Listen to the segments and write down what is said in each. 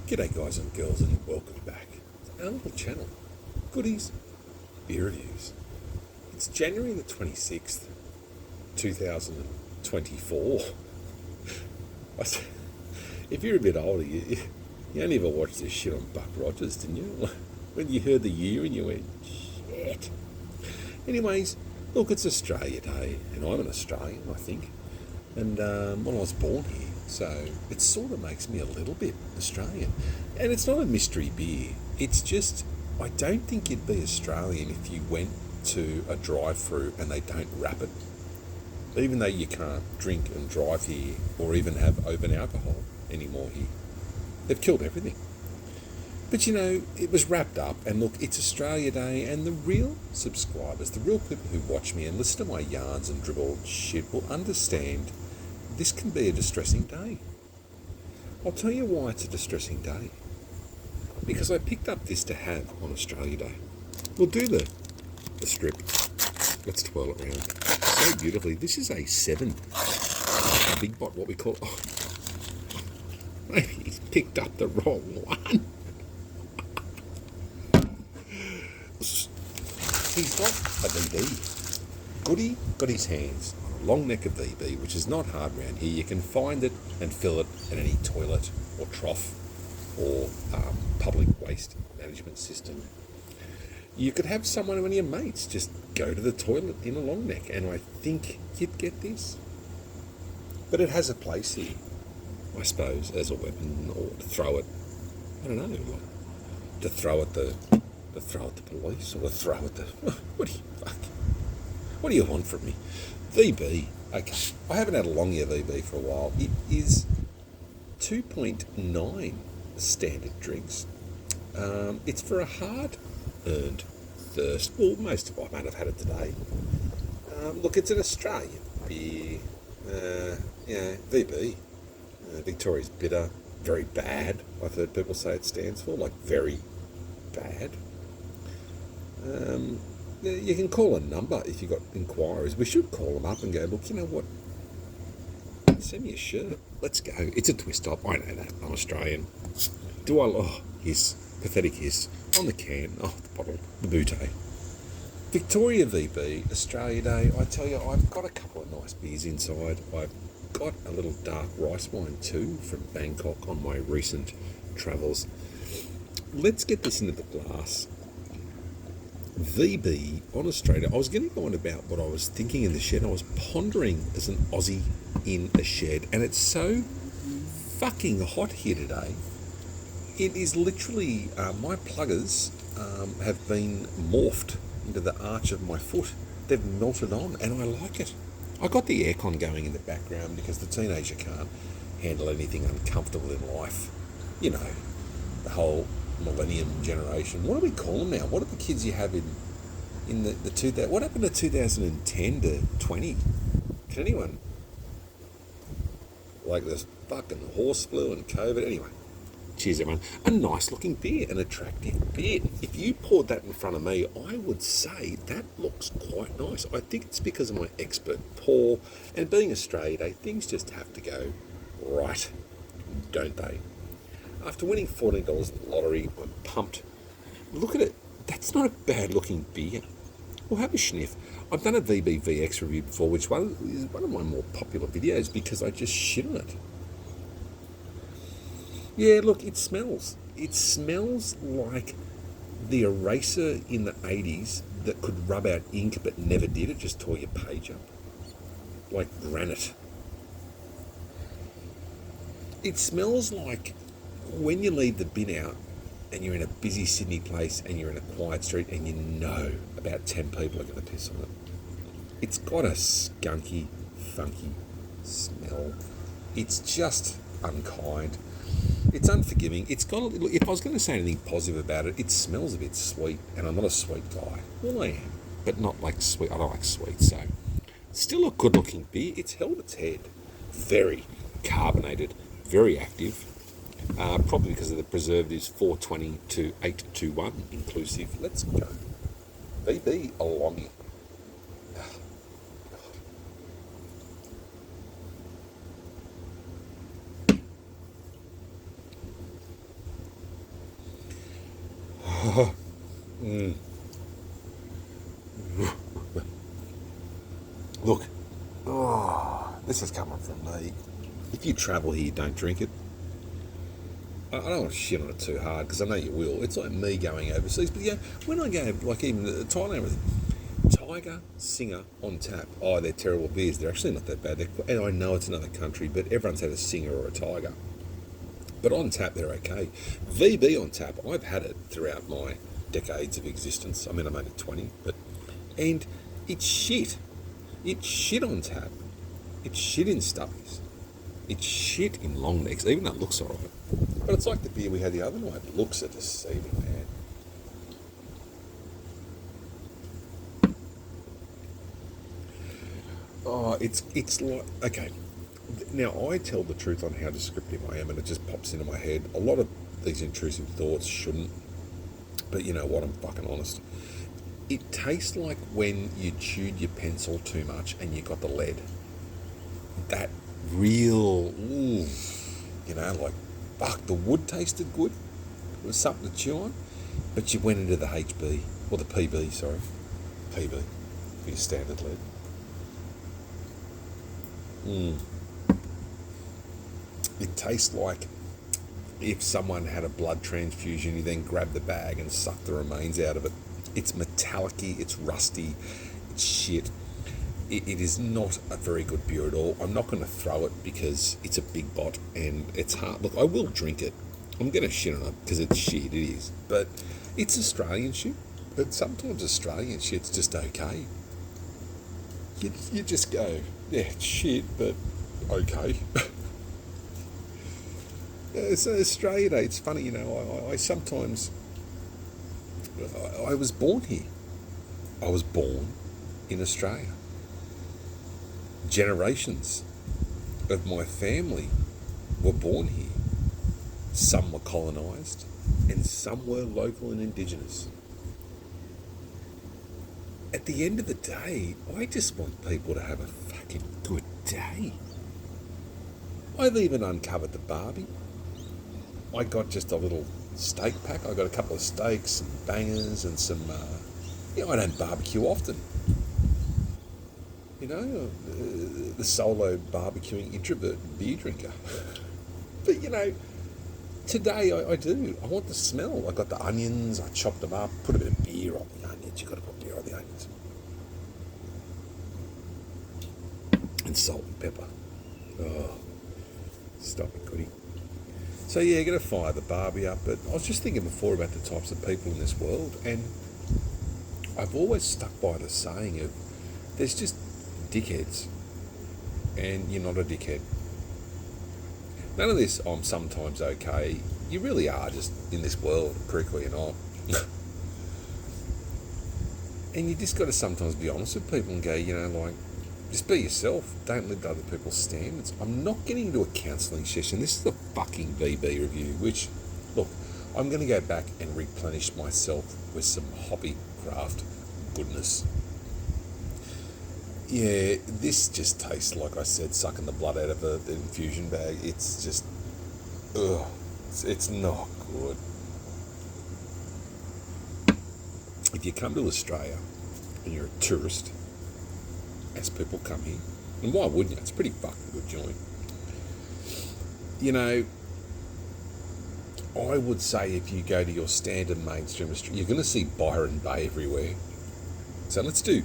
G'day guys and girls and welcome back to our little channel, Goodies Beer Reviews. It's January the 26th, 2024. If you're a bit older, you only ever watched this shit on Buck Rogers, didn't you? When you heard the year and you went, shit. Anyways, look, it's Australia Day, and I'm an Australian, I think. And well, I was born here, so it sort of makes me a little bit Australian. And it's not a mystery beer. It's just, I don't think you'd be Australian if you went to a drive-through and they don't wrap it. Even though you can't drink and drive here or even have open alcohol anymore here. They've killed everything. But you know, it was wrapped up, and look, it's Australia Day, and the real subscribers, the real people who watch me and listen to my yarns and dribble shit will understand this can be a distressing day. I'll tell you why it's a distressing day. Because I picked up this to have on Australia Day. We'll do the strip. Let's twirl it around. So beautifully. This is a 7. A big bot, what we call... Oh, maybe he's picked up the wrong one. He's got a VB. Goody got his hands on a long neck of VB, which is not hard around here. You can find it and fill it in any toilet or trough or public waste management system. You could have someone, one of your mates, just go to the toilet in a long neck, and I think you'd get this. But it has a place here, I suppose, as a weapon, or to throw it, I don't know, like, to throw at the police, or to throw at the... What do you want from me? VB. Okay, I haven't had a Longy VB for a while. It is 2.9 standard drinks. It's for a hard-earned thirst. Well, most of I might have had it today. Look, it's an Australian beer. VB. Victoria's bitter. Very bad, I've heard people say it stands for. Like, very bad. You can call a number if you've got inquiries. We should call them up and go, look, you know what? Send me a shirt. Let's go. It's a twist top. I know that. I'm Australian. Do I... Oh, hiss. Pathetic hiss. On the can. Oh, the bottle. The bootay. Victoria VB, Australia Day. I tell you, I've got a couple of nice beers inside. I've got a little dark rice wine too from Bangkok on my recent travels. Let's get this into the glass. VB on Australia. I was going to go on about what I was thinking in the shed. I was pondering as an Aussie in a shed, and it's so fucking hot here today. It is literally, my pluggers have been morphed into the arch of my foot. They've melted on, and I like it. I got the aircon going in the background because the teenager can't handle anything uncomfortable in life. You know, the whole millennium generation. What do we call them now? What are the kids you have in the 2000? What happened to 2010 to 20? Can anyone? Like this fucking horse flu and COVID. Anyway, cheers everyone. A nice looking beer, an attractive beer. If you poured that in front of me, I would say that looks quite nice. I think it's because of my expert pour, and being Australia Day, things just have to go right, don't they? After winning $14 in the lottery, I'm pumped. Look at it. That's not a bad-looking beer. Well, have a sniff. I've done a VBVX review before, which is one of my more popular videos because I just shit on it. Yeah, look, it smells. It smells like the eraser in the 80s that could rub out ink but never did. It just tore your page up. Like granite. It smells like when you leave the bin out and you're in a busy Sydney place and you're in a quiet street and you know about 10 people are going to piss on it. It's got a skunky, funky smell. It's just unkind. It's unforgiving. It's got a, if I was going to say anything positive about it, it smells a bit sweet, and I'm not a sweet guy. Well, I am, but not like sweet. I don't like sweet, so still a good-looking beer. It's held its head. Very carbonated, very active. Probably because of the preservatives 420 to 821 inclusive. Let's go. VB Longy. Look, this is coming from me. If you travel here, don't drink it. I don't want to shit on it too hard because I know you will. It's like me going overseas. But yeah, when I go, like even Thailand, Tiger, Singer on tap. Oh, they're terrible beers. They're actually not that bad. And I know it's another country, but everyone's had a Singer or a Tiger. But on tap, they're okay. VB on tap, I've had it throughout my decades of existence. I mean, I'm only 20, and it's shit. It's shit on tap. It's shit in stubbies. It's shit in long necks, even though it looks alright. But it's like the beer we had the other night. It looks are deceiving, man. Oh, it's like, okay. Now, I tell the truth on how descriptive I am, and it just pops into my head. A lot of these intrusive thoughts shouldn't, but you know what, I'm fucking honest. It tastes like when you chewed your pencil too much and you got the lead. That real, ooh, you know, like, fuck, the wood tasted good. It was something to chew on, but you went into the HB, or the PB, sorry. PB, for your standard lead. It tastes like if someone had a blood transfusion, you then grab the bag and suck the remains out of it. It's metallic-y, it's rusty, it's shit. It is not a very good beer at all. I'm not going to throw it because it's a big bot and it's hard. Look, I will drink it. I'm going to shit on it because it's shit, it is. But it's Australian shit. But sometimes Australian shit's just okay. You just go, yeah, it's shit, but okay. It's Australia Day. It's funny, you know, I sometimes... I was born here. I was born in Australia. Generations of my family were born here. Some were colonised and some were local and indigenous. At the end of the day, I just want people to have a fucking good day. I've even uncovered the barbie. I got just a little steak pack. I got a couple of steaks, some bangers, and some. I don't barbecue often. You know, the solo barbecuing introvert beer drinker. But you know, today I do. I want the smell. I got the onions. I chopped them up. Put a bit of beer on the onions. You got to put beer on the onions. And salt and pepper. Oh, stop it, goodie. So yeah, going to fire the barbie up, but I was just thinking before about the types of people in this world, and I've always stuck by the saying of there's just dickheads, and you're not a dickhead. None of this, I'm sometimes okay. You really are just in this world, a prick or you're not. And you just got to sometimes be honest with people and go, you know, like, just be yourself. Don't live to other people's standards. I'm not getting into a counselling session. This is a fucking VB review, which, look, I'm going to go back and replenish myself with some hobby craft goodness. Yeah, this just tastes, like I said, sucking the blood out of the infusion bag. It's just, ugh, it's not good. If you come to Australia and you're a tourist, as people come here, and why wouldn't you? It's a pretty fucking good joint. You know, I would say if you go to your standard mainstream Australia, you're going to see Byron Bay everywhere. So let's do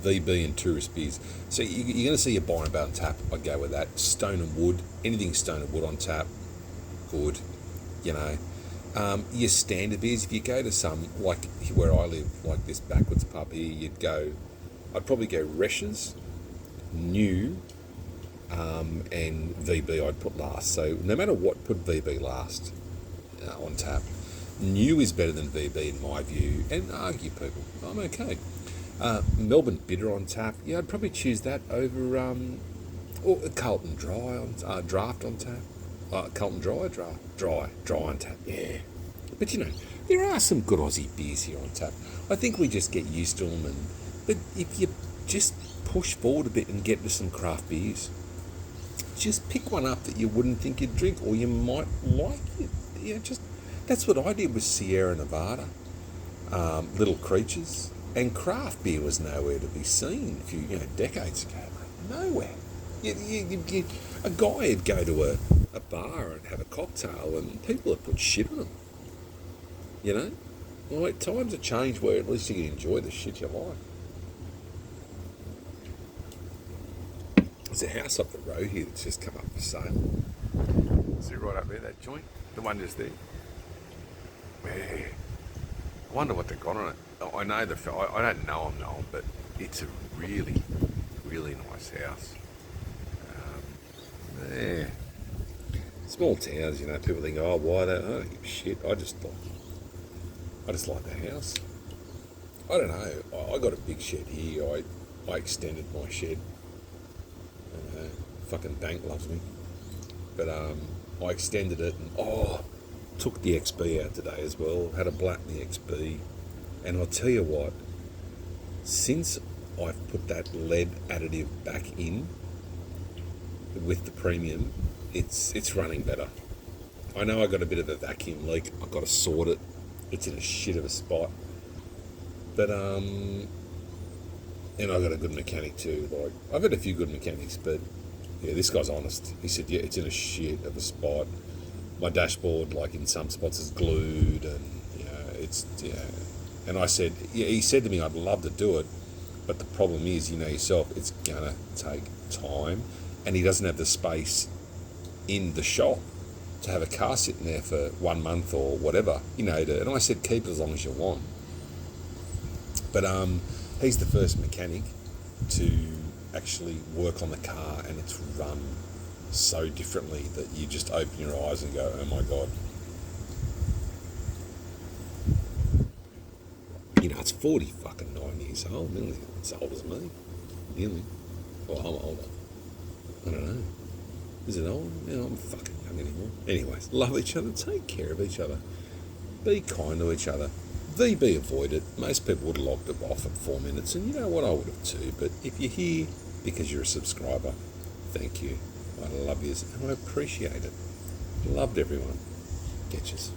VB and tourist beers. So you're going to see a Byron Bay on tap. I'd go with that. Stone and Wood, anything Stone and Wood on tap, good. You know, your standard beers. If you go to some like where I live, like this backwards pub here, you'd go. I'd probably go Resch's, New, and VB I'd put last. So no matter what, put VB last on tap. New is better than VB in my view, and argue people. I'm okay. Melbourne Bitter on tap. Yeah, I'd probably choose that over or Carlton Dry on Draft on tap. Carlton Dry, Dry on tap. Yeah, but you know there are some good Aussie beers here on tap. I think we just get used to them, but if you just push forward a bit and get to some craft beers, just pick one up that you wouldn't think you'd drink or you might like it. Yeah, just that's what I did with Sierra Nevada. little creatures, and craft beer was nowhere to be seen a few decades ago, mate. Nowhere. A guy would go to a bar and have a cocktail, and people would put shit on them. You know, like times have changed where at least you can enjoy the shit you like. There's a house up the road here that's just come up for sale. See right up there, that joint, the one just there. Yeah. I wonder what they've got on it. I know I don't know them, but it's a really, really nice house. Yeah. Small towns, people think, oh, why that? I don't give a shit. I just like the house. I don't know. I got a big shed here. I extended my shed. Fucking bank loves me. But I extended it and took the XB out today as well. Had a blat in the XB. And I'll tell you what, since I've put that lead additive back in with the premium, it's running better. I know I got a bit of a vacuum leak. I've got to sort it. It's in a shit of a spot. But and I got a good mechanic too. Like, I've had a few good mechanics, but yeah, this guy's honest. He said, yeah, it's in a shit of a spot. My dashboard, like in some spots, is glued, and And I said, yeah, he said to me, I'd love to do it, but the problem is, yourself, it's gonna take time, and he doesn't have the space in the shop to have a car sitting there for 1 month or whatever, and I said, keep it as long as you want. But he's the first mechanic to actually work on the car, and it's run so differently that you just open your eyes and go, oh my God. It's 49 years old, nearly as old as me. Nearly. Well, I'm older. I don't know. Is it old? I'm fucking young anymore. Anyways, love each other, take care of each other, be kind to each other. VB avoided. Most people would have logged it off at 4 minutes, and you know what, I would have too. But if you're here because you're a subscriber, thank you. I love you, and I appreciate it. Loved everyone. Get yous.